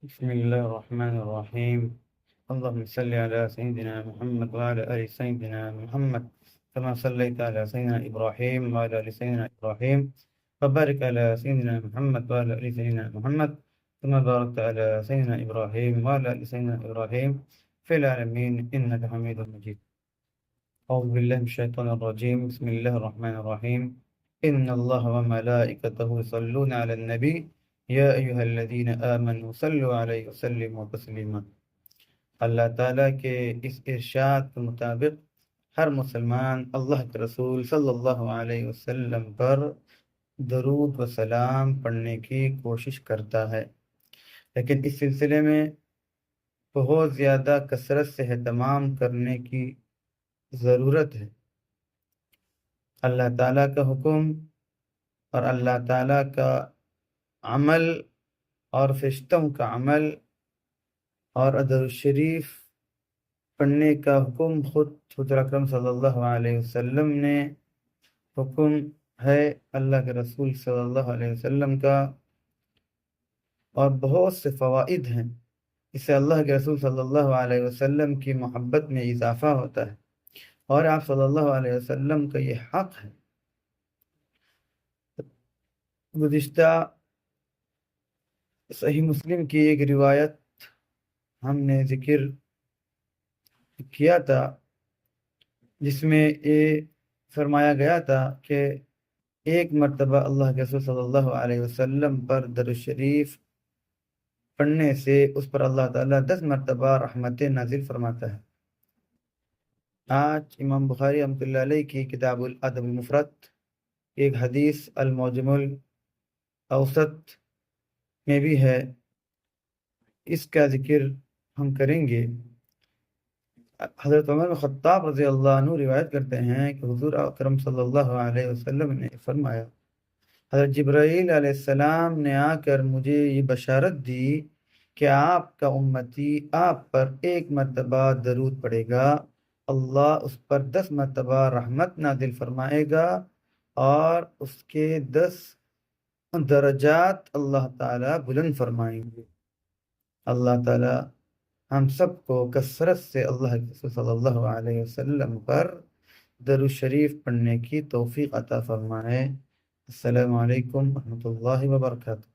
بسم الله الرحمن الرحيم. اللهم صل على سيدنا محمد وعلى آل سيدنا محمد كما صليت على سيدنا إبراهيم وعلى آل سيدنا إبراهيم، وبارك على سيدنا محمد وعلى آل سيدنا محمد كما باركت على سيدنا إبراهيم وعلى آل سيدنا إبراهيم في العالمين إنك حميد مجيد. أعوذ بالله من الشيطان الرجيم. بسم الله الرحمن الرحيم. إن الله وملائكته يصلون على النبي يا أيها الذين آمنوا صلوا عليه وسلموا تسليما. اللہ تعالیٰ کے اس ارشاد کے مطابق ہر مسلمان اللہ کے رسول صلی اللہ علیہ وسلم پر درود و سلام پڑھنے کی کوشش کرتا ہے، لیکن اس سلسلے میں بہت زیادہ کثرت سے اہتمام کرنے کی ضرورت ہے۔ اللہ تعالیٰ کا حکم اور اللہ تعالیٰ کا عمل اور فرشتوں کا عمل اور درود الشریف پڑھنے کا حکم خود حضور اکرم صلی اللہ علیہ وسلم نے حکم ہے اللہ کے رسول صلی اللہ علیہ وسلم کا، اور بہت سے فوائد ہیں۔ اس سے اللہ کے رسول صلی اللہ علیہ وسلم کی محبت میں اضافہ ہوتا ہے، اور آپ صلی اللہ علیہ وسلم کا یہ حق ہے۔ گزشتہ صحیح مسلم کی ایک روایت ہم نے ذکر کیا تھا، جس میں یہ فرمایا گیا تھا کہ ایک مرتبہ اللہ کے رسول صلی اللہ علیہ وسلم پر درود شریف پڑھنے سے اس پر اللہ تعالیٰ 10 مرتبہ رحمت نازل فرماتا ہے۔ آج امام بخاری رحمۃ اللہ علیہ کی کتاب الادب المفرد ایک حدیث المعجم الاوسط میں بھی ہے، اس کا ذکر ہم کریں گے۔ حضرت عمر بن خطاب رضی اللہ عنہ روایت کرتے ہیں کہ حضور اکرم صلی اللہ علیہ وسلم نے فرمایا، حضرت جبرائیل علیہ السلام نے آ کر مجھے یہ بشارت دی کہ آپ کا امتی آپ پر 1 مرتبہ درود پڑھے گا، اللہ اس پر 10 مرتبہ رحمت نازل فرمائے گا، اور اس کے 10 درجات اللہ تعالیٰ بلند فرمائیں گے۔ اللہ تعالیٰ ہم سب کو کثرت سے اللہ کے رسول صلی اللہ علیہ وسلم پر درود شریف پڑھنے کی توفیق عطا فرمائے۔ السلام علیکم ورحمۃ اللہ وبرکاتہ۔